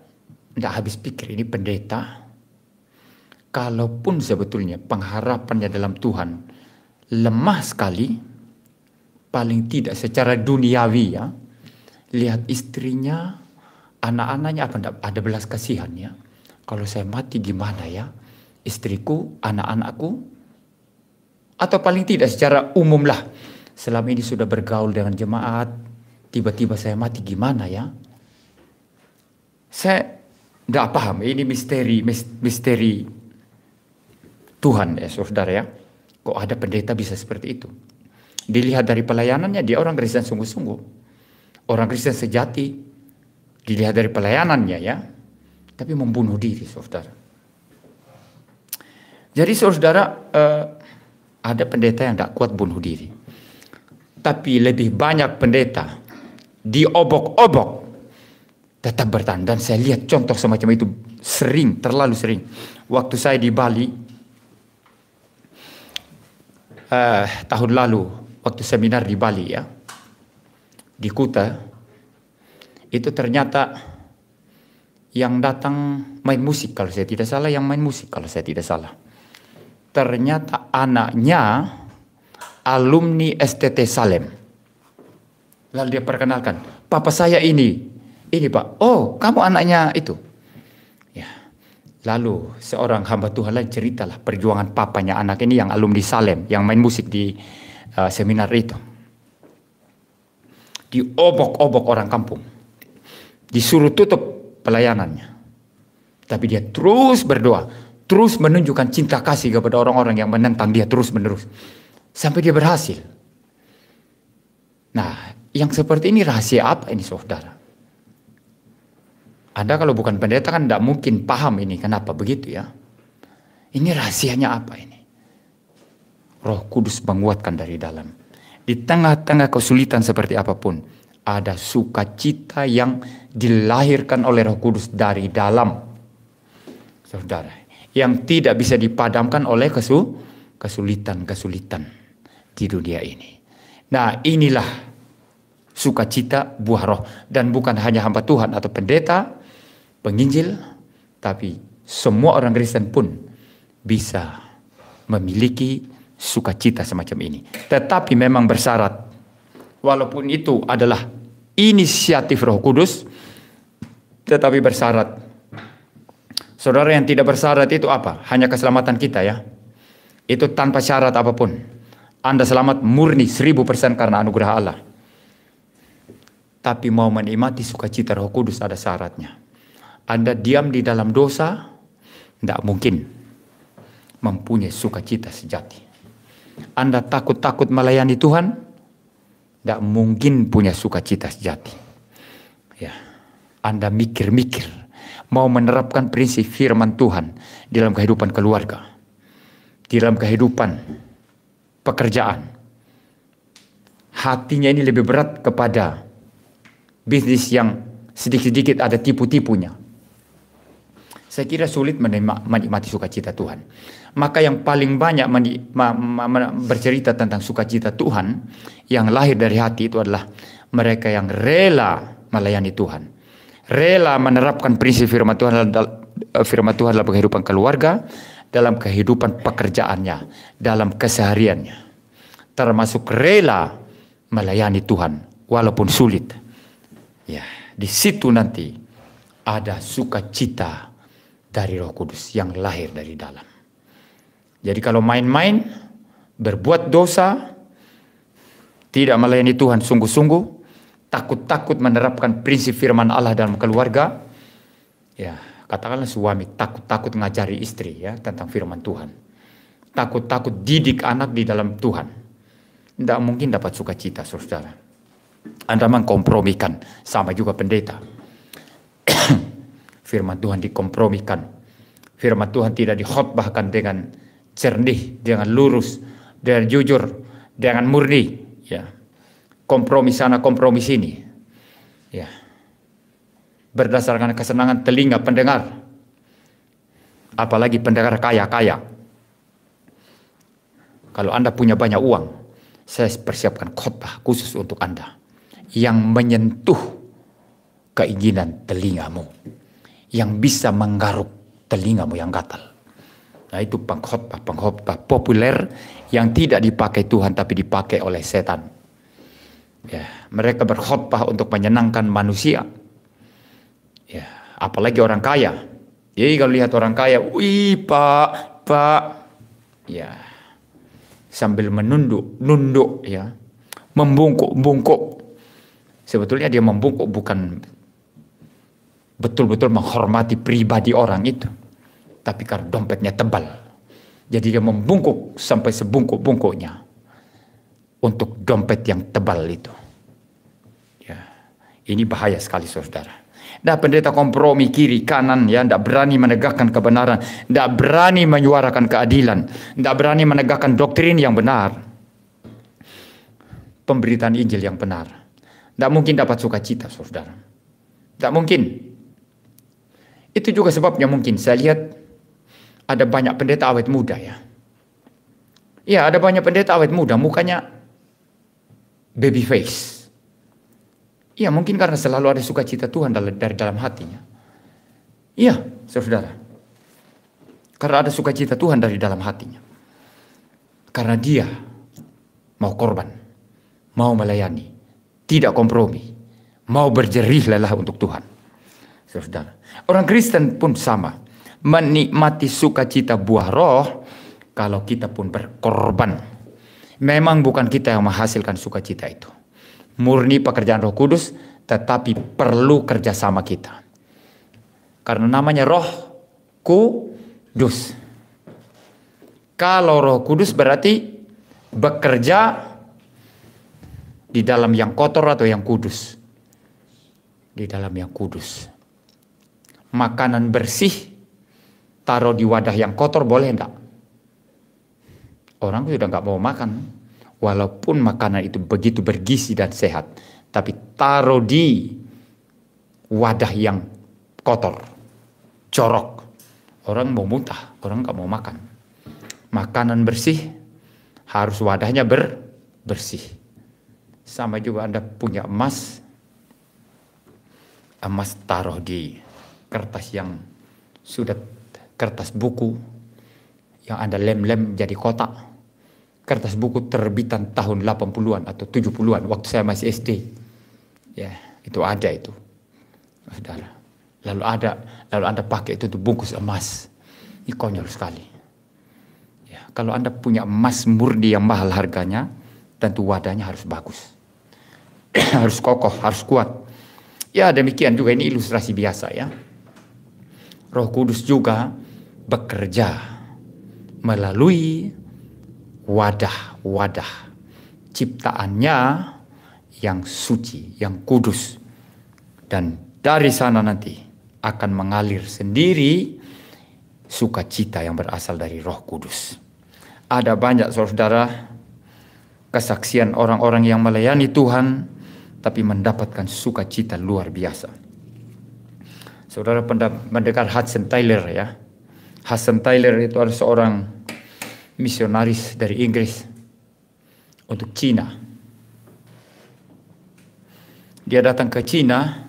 tidak habis pikir ini pendeta. Kalaupun sebetulnya pengharapannya dalam Tuhan lemah sekali, paling tidak secara duniawi ya, lihat istrinya, anak-anaknya apa ada belas kasihannya. Kalau saya mati gimana ya? Istriku, anak-anakku. Atau paling tidak secara umum lah. Selama ini sudah bergaul dengan jemaat. Tiba-tiba saya mati gimana ya? Saya tidak paham. Ini misteri Tuhan ya saudara ya. Kok ada pendeta bisa seperti itu? Dilihat dari pelayanannya, dia orang Kristen sungguh-sungguh. Orang Kristen sejati. Dilihat dari pelayanannya ya. Tapi membunuh diri saudara. Jadi saudara, ada pendeta yang tidak kuat bunuh diri. Tapi lebih banyak pendeta diobok-obok. tetap bertahan. Dan saya lihat contoh semacam itu sering, terlalu sering. Waktu saya di Bali, tahun lalu, waktu seminar di Bali ya, di Kuta, itu ternyata yang datang main musik kalau saya tidak salah, ternyata anaknya alumni STT Salem. Lalu dia perkenalkan, papa saya ini Pak, oh kamu anaknya itu. Ya. Lalu seorang hamba Tuhan lain ceritalah perjuangan papanya anak ini yang alumni Salem, yang main musik di seminar itu. Diobok-obok orang kampung, disuruh tutup pelayanannya. Tapi dia terus berdoa, terus menunjukkan cinta kasih kepada orang-orang yang menentang dia terus-menerus. Sampai dia berhasil. Nah, yang seperti ini rahasia apa ini saudara? Anda kalau bukan pendeta kan tidak mungkin paham ini kenapa begitu ya. Ini rahasianya apa ini? Roh Kudus menguatkan dari dalam. Di tengah-tengah kesulitan seperti apapun, ada sukacita yang dilahirkan oleh Roh Kudus dari dalam. Saudara, yang tidak bisa dipadamkan oleh kesulitan-kesulitan di dunia ini. Nah, inilah sukacita buah roh. Dan bukan hanya hamba Tuhan atau pendeta, penginjil, tapi semua orang Kristen pun bisa memiliki sukacita semacam ini. Tetapi memang bersyarat. Walaupun itu adalah inisiatif Roh Kudus, tetapi bersyarat. Saudara, yang tidak bersyarat itu apa? Hanya keselamatan kita ya. Itu tanpa syarat apapun. Anda selamat murni 1000% karena anugerah Allah. Tapi mau menikmati sukacita Roh Kudus ada syaratnya. Anda diam di dalam dosa, tidak mungkin mempunyai sukacita sejati. Anda takut-takut melayani Tuhan, tidak mungkin punya sukacita sejati. Ya, Anda mikir-mikir, mau menerapkan prinsip firman Tuhan di dalam kehidupan keluarga, di dalam kehidupan pekerjaan. Hatinya ini lebih berat kepada bisnis yang sedikit-sedikit ada tipu-tipunya. Saya kira sulit menikmati sukacita Tuhan. Maka yang paling banyak bercerita tentang sukacita Tuhan yang lahir dari hati itu adalah mereka yang rela melayani Tuhan. Rela menerapkan prinsip firman Tuhan dalam kehidupan keluarga, dalam kehidupan pekerjaannya, dalam kesehariannya. Termasuk rela melayani Tuhan walaupun sulit. Ya, di situ nanti ada sukacita dari Roh Kudus yang lahir dari dalam. Jadi kalau main-main, berbuat dosa, tidak melayani Tuhan sungguh-sungguh, takut-takut menerapkan prinsip firman Allah dalam keluarga, ya katakanlah suami takut-takut ngajari istri ya tentang firman Tuhan, takut-takut didik anak di dalam Tuhan, tidak mungkin dapat sukacita, saudara. Anda mengkompromikan, sama juga pendeta. Firman Tuhan dikompromikan. Firman Tuhan tidak dikhotbahkan dengan jernih, dengan lurus, dengan jujur, dengan murni. Ya, kompromi sana, kompromi sini. Ya, berdasarkan kesenangan telinga pendengar. Apalagi pendengar kaya-kaya. Kalau Anda punya banyak uang, saya persiapkan khotbah khusus untuk Anda yang menyentuh keinginan telingamu, yang bisa menggaruk telingamu yang gatal. Nah, itu pengkhotbah populer yang tidak dipakai Tuhan tapi dipakai oleh setan. Ya, mereka berkhotbah untuk menyenangkan manusia. Ya, apalagi orang kaya. Jadi kalau lihat orang kaya, wih pak, ya, sambil nunduk, ya, membungkuk. Sebetulnya dia membungkuk bukan betul-betul menghormati pribadi orang itu, tapi karena dompetnya tebal, jadi dia membungkuk sampai sebungkuk-bungkuknya untuk dompet yang tebal itu. Ya, ini bahaya sekali, saudara. Nah, pendeta kompromi kiri kanan, ya, tidak berani menegakkan kebenaran, tidak berani menyuarakan keadilan, tidak berani menegakkan doktrin yang benar, pemberitaan Injil yang benar. Tidak mungkin dapat sukacita, saudara. Tak mungkin. Itu juga sebabnya mungkin saya lihat ada banyak pendeta awet muda ya. Ya, ada banyak pendeta awet muda, mukanya baby face. Ya, mungkin karena selalu ada sukacita Tuhan dari dalam hatinya. Iya, saudara. Karena ada sukacita Tuhan dari dalam hatinya. Karena dia mau korban, mau melayani, tidak kompromi, mau berjerih lelah untuk Tuhan. Saudara, orang Kristen pun sama, menikmati sukacita buah roh kalau kita pun berkorban. Memang bukan kita yang menghasilkan sukacita itu. Murni pekerjaan Roh Kudus, tetapi perlu kerjasama kita. Karena namanya Roh Kudus. Kalau Roh Kudus berarti bekerja di dalam yang kotor atau yang kudus. Di dalam yang kudus. Makanan bersih taruh di wadah yang kotor boleh enggak? Orang sudah enggak mau makan. Walaupun makanan itu begitu bergizi dan sehat. Tapi taruh di wadah yang kotor. Jorok. Orang mau muntah. Orang enggak mau makan. Makanan bersih harus wadahnya bersih. Sama juga Anda punya emas. Emas taruh di kertas yang sudah kertas buku yang Anda lem-lem jadi kotak. Kertas buku terbitan tahun 80-an atau 70-an waktu saya masih SD. Ya, itu ada itu. Saudara. Lalu Anda pakai itu bungkus emas. Ini konyol sekali. Ya, kalau Anda punya emas murni yang mahal harganya, tentu wadahnya harus bagus. Harus kokoh, harus kuat. Ya, demikian juga ini ilustrasi biasa ya. Roh Kudus juga bekerja melalui wadah-wadah ciptaannya yang suci, yang kudus. Dan dari sana nanti akan mengalir sendiri sukacita yang berasal dari Roh Kudus. Ada banyak saudara kesaksian orang-orang yang melayani Tuhan tapi mendapatkan sukacita luar biasa. Saudara mendengar Hudson Taylor ya. Hudson Taylor itu adalah seorang misionaris dari Inggris untuk Cina. Dia datang ke Cina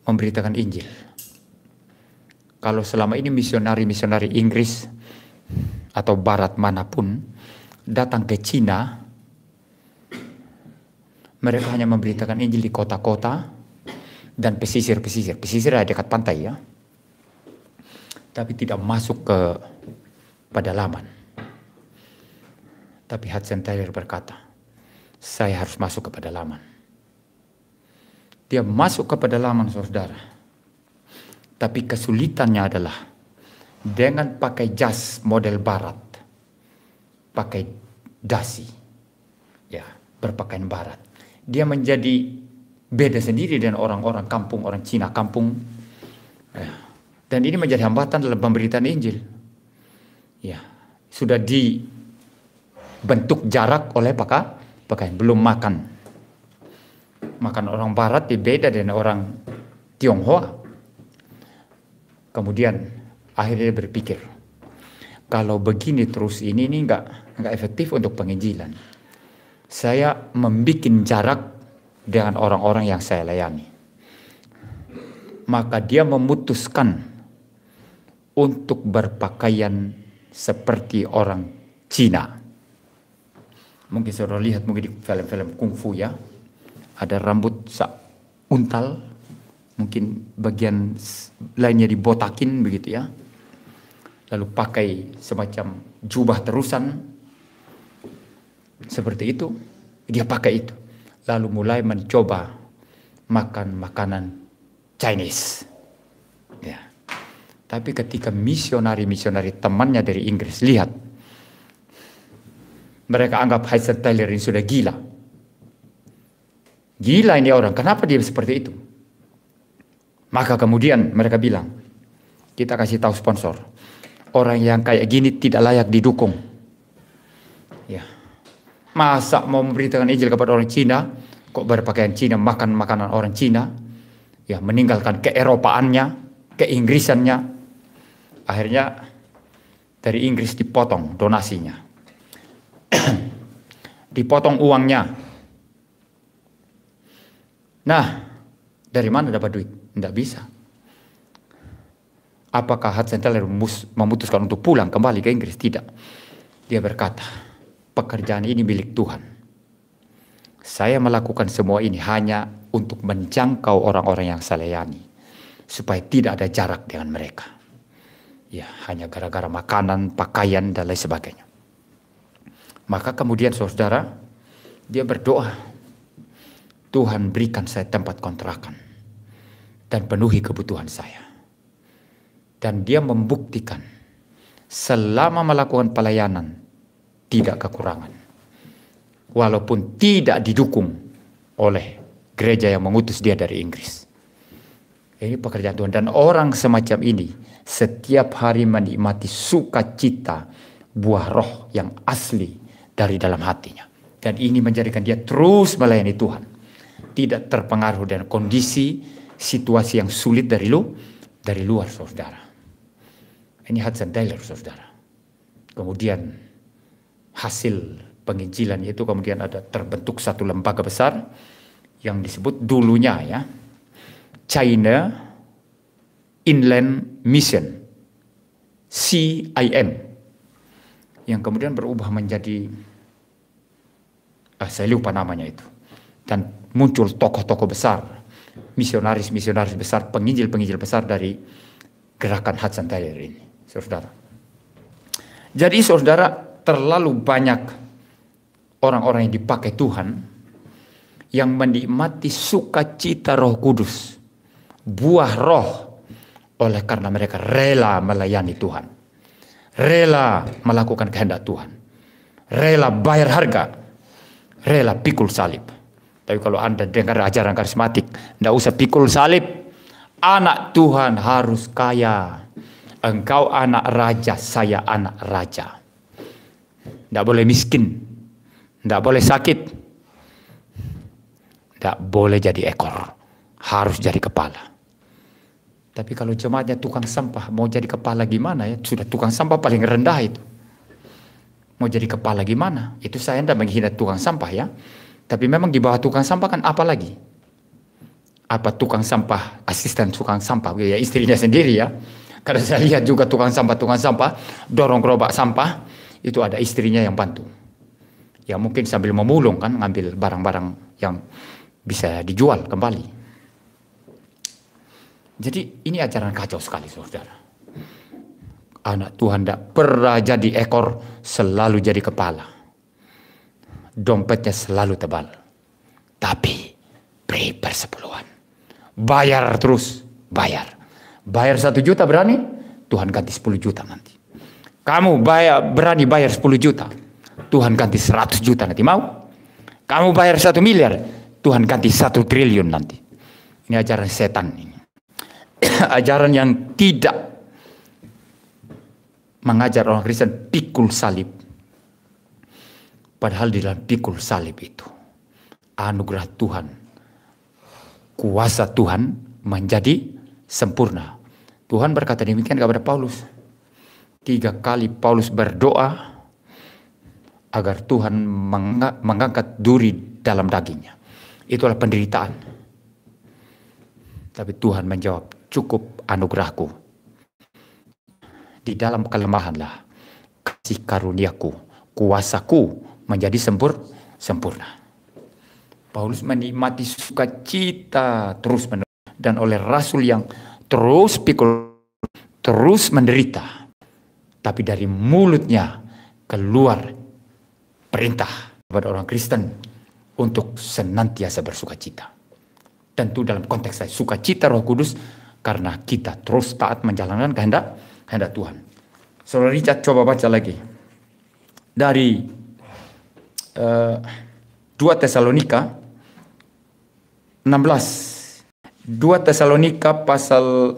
memberitakan Injil. Kalau selama ini misionari-misionari Inggris atau barat manapun datang ke Cina, mereka hanya memberitakan Injil di kota-kota dan pesisir-pesisir. Pesisir ada dekat pantai ya. Tapi tidak masuk ke pedalaman. Tapi Hudson Taylor berkata, saya harus masuk ke pedalaman. Dia masuk ke pedalaman saudara. Tapi kesulitannya adalah dengan pakai jas model barat. Pakai dasi. Ya, berpakaian barat. Dia menjadi beda sendiri dengan orang-orang kampung, orang Cina kampung. Ya. Dan ini menjadi hambatan dalam pemberitaan Injil. Ya, sudah dibentuk jarak oleh pakaian, belum makan. Makan orang barat beda dengan orang Tionghoa. Kemudian akhirnya dia berpikir, kalau begini terus ini nggak efektif untuk penginjilan. Saya membuat jarak dengan orang-orang yang saya layani. Maka dia memutuskan untuk berpakaian seperti orang Cina. Mungkin saudara lihat mungkin di film-film kungfu ya. Ada rambut untal. Mungkin bagian lainnya dibotakin begitu ya. Lalu pakai semacam jubah terusan. Seperti itu, dia pakai itu. Lalu mulai mencoba makan makanan Chinese. Ya. Tapi ketika misionari-misionari temannya dari Inggris lihat, mereka anggap Hudson Taylor ini sudah gila. Gila ini orang, kenapa dia seperti itu? Maka kemudian mereka bilang, kita kasih tahu sponsor, orang yang kayak gini tidak layak didukung. Ya. Masa mau memberitakan Injil kepada orang Cina, kok berpakaian Cina, makan makanan orang Cina? Ya, meninggalkan keeropaannya, keinggrisannya. Akhirnya dari Inggris dipotong donasinya. Dipotong uangnya. Nah, dari mana dapat duit? Tidak bisa. Apakah Hudson Taylor memutuskan untuk pulang kembali ke Inggris? Tidak. Dia berkata, pekerjaan ini milik Tuhan. Saya melakukan semua ini hanya untuk menjangkau orang-orang yang saya layani, supaya tidak ada jarak dengan mereka. Ya, hanya gara-gara makanan, pakaian, dan lain sebagainya. Maka kemudian saudara, dia berdoa, Tuhan berikan saya tempat kontrakan dan penuhi kebutuhan saya. Dan dia membuktikan selama melakukan pelayanan tidak kekurangan. Walaupun tidak didukung oleh gereja yang mengutus dia dari Inggris. Ini pekerjaan Tuhan. Dan orang semacam ini setiap hari menikmati sukacita buah roh yang asli dari dalam hatinya. Dan ini menjadikan dia terus melayani Tuhan. Tidak terpengaruh dengan kondisi, situasi yang sulit dari luar, saudara. Ini Hudson Taylor, saudara. Kemudian hasil penginjilan itu kemudian ada terbentuk satu lembaga besar yang disebut dulunya ya China Inland Mission, CIM, yang kemudian berubah menjadi saya lupa namanya itu, dan muncul tokoh-tokoh besar, misionaris-misionaris besar, penginjil-penginjil besar dari gerakan Hudson Taylor ini, saudara. Jadi saudara, terlalu banyak orang-orang yang dipakai Tuhan yang menikmati sukacita Roh Kudus, buah roh, oleh karena mereka rela melayani Tuhan, rela melakukan kehendak Tuhan, rela bayar harga, rela pikul salib. Tapi kalau Anda dengar ajaran karismatik, tidak usah pikul salib. Anak Tuhan harus kaya. Engkau anak raja, saya anak raja. Tidak boleh miskin, tidak boleh sakit, tidak boleh jadi ekor, harus jadi kepala. Tapi kalau jemaatnya tukang sampah, mau jadi kepala gimana ya? Sudah tukang sampah paling rendah itu. Mau jadi kepala gimana? Itu saya tidak menghina tukang sampah ya. Tapi memang di bawah tukang sampah kan apa lagi? Apa tukang sampah, asisten tukang sampah, ya istrinya sendiri ya. Karena saya lihat juga tukang sampah, dorong gerobak sampah, itu ada istrinya yang bantu. Ya mungkin sambil memulung kan, ngambil barang-barang yang bisa dijual kembali. Jadi ini ajaran kacau sekali saudara. Anak Tuhan tidak pernah jadi ekor, selalu jadi kepala. Dompetnya selalu tebal. Tapi beri persepuluhan. Bayar terus, bayar. Bayar 1 juta berani, Tuhan ganti 10 juta nanti. Kamu berani bayar 10 juta, Tuhan ganti 100 juta nanti, mau? Kamu bayar 1 miliar, Tuhan ganti 1 triliun nanti. Ini ajaran setan ini. Ajaran yang tidak mengajar orang Kristen pikul salib. Padahal di dalam pikul salib itu anugerah Tuhan, kuasa Tuhan menjadi sempurna. Tuhan berkata demikian kepada Paulus. 3 kali Paulus berdoa agar Tuhan mengangkat duri dalam dagingnya. Itulah penderitaan. Tapi Tuhan menjawab, cukup anugerahku. Di dalam kelemahanlah kasih karuniaku, kuasaku menjadi sempurna. Paulus menikmati sukacita terus menerus. Dan oleh rasul yang terus pikul, terus menderita. Tapi dari mulutnya keluar perintah kepada orang Kristen untuk senantiasa bersukacita. Tentu dalam konteks saya, sukacita Roh Kudus karena kita terus taat menjalankan kehendak Tuhan. Saudara Richard coba baca lagi. Dari 2 Tesalonika 16. 2 Tesalonika pasal,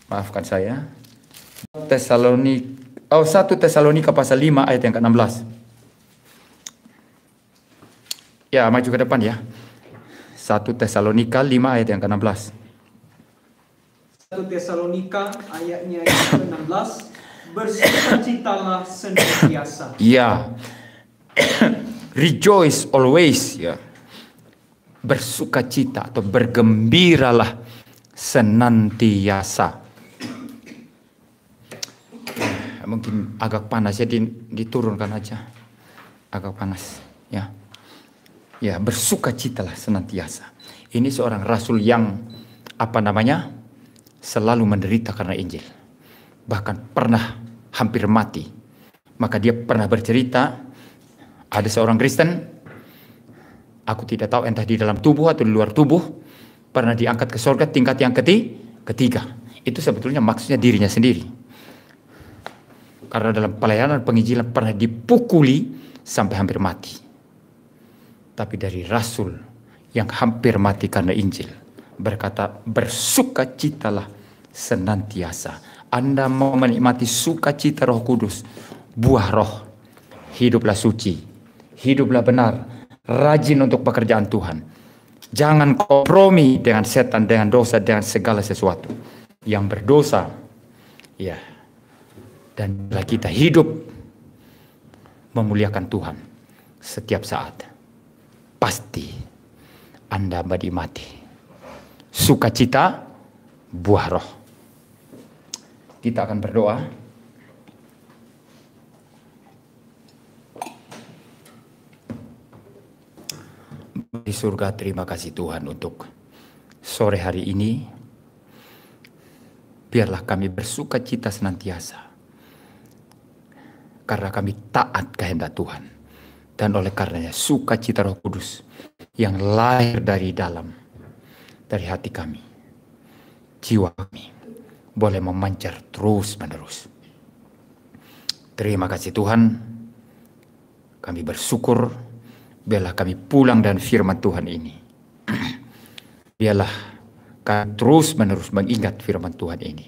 maafkan saya, 1 Tesalonika pasal 5 ayat yang ke-16. Ya, maju ke depan ya. 1 Tesalonika 5 ayat yang ke-16. 1 Tesalonika ayatnya yang ke-16, bersukacitalah senantiasa. Ya. Rejoice always, ya. Bersukacita atau bergembiralah senantiasa. Mungkin agak panas ya, diturunkan aja. Agak panas, ya. Ya, bersukacitalah senantiasa. Ini seorang rasul yang selalu menderita karena Injil. Bahkan pernah hampir mati. Maka dia pernah bercerita, ada seorang Kristen, aku tidak tahu entah di dalam tubuh atau di luar tubuh, pernah diangkat ke surga tingkat yang ketiga. Itu sebetulnya maksudnya dirinya sendiri. Karena dalam pelayanan penginjilan pernah dipukuli sampai hampir mati. Tapi dari rasul yang hampir mati karena Injil berkata, bersukacitalah senantiasa. Anda mau menikmati sukacita Roh Kudus, buah roh, hiduplah suci, hiduplah benar, rajin untuk pekerjaan Tuhan. Jangan kompromi dengan setan, dengan dosa, dengan segala sesuatu yang berdosa. Ya. Dan bila kita hidup memuliakan Tuhan setiap saat, pasti Anda menikmati sukacita, buah roh. Kita akan berdoa. Di surga, terima kasih Tuhan untuk sore hari ini. Biarlah kami bersukacita senantiasa. Karena kami taat kehendak Tuhan. Dan oleh karenanya sukacita Roh Kudus yang lahir dari dalam, dari hati kami, jiwa kami, boleh memancar terus menerus. Terima kasih Tuhan. Kami bersyukur. Biarlah kami pulang dan firman Tuhan ini. Biarlah kami terus menerus mengingat firman Tuhan ini.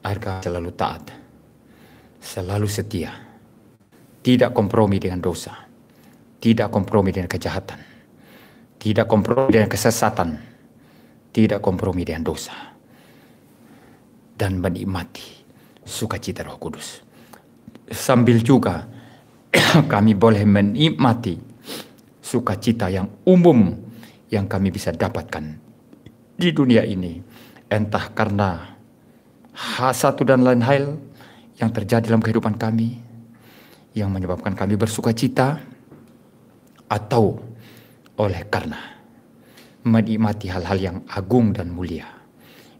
Agar kami selalu taat, selalu setia, tidak kompromi dengan dosa, tidak kompromi dengan kejahatan, tidak kompromi dengan kesesatan, tidak kompromi dengan dosa, dan menikmati sukacita Roh Kudus. Sambil juga kami boleh menikmati sukacita yang umum yang kami bisa dapatkan di dunia ini, entah karena satu dan lain hal yang terjadi dalam kehidupan kami yang menyebabkan kami bersukacita, atau oleh karena menikmati hal-hal yang agung dan mulia.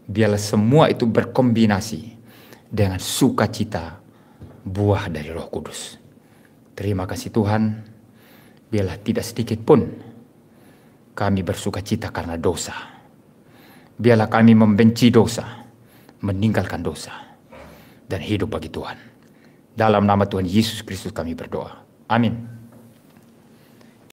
Biarlah semua itu berkombinasi dengan sukacita, buah dari Roh Kudus. Terima kasih Tuhan. Biarlah tidak sedikit pun kami bersukacita karena dosa. Biarlah kami membenci dosa, meninggalkan dosa, dan hidup bagi Tuhan. Dalam nama Tuhan Yesus Kristus kami berdoa. Amin.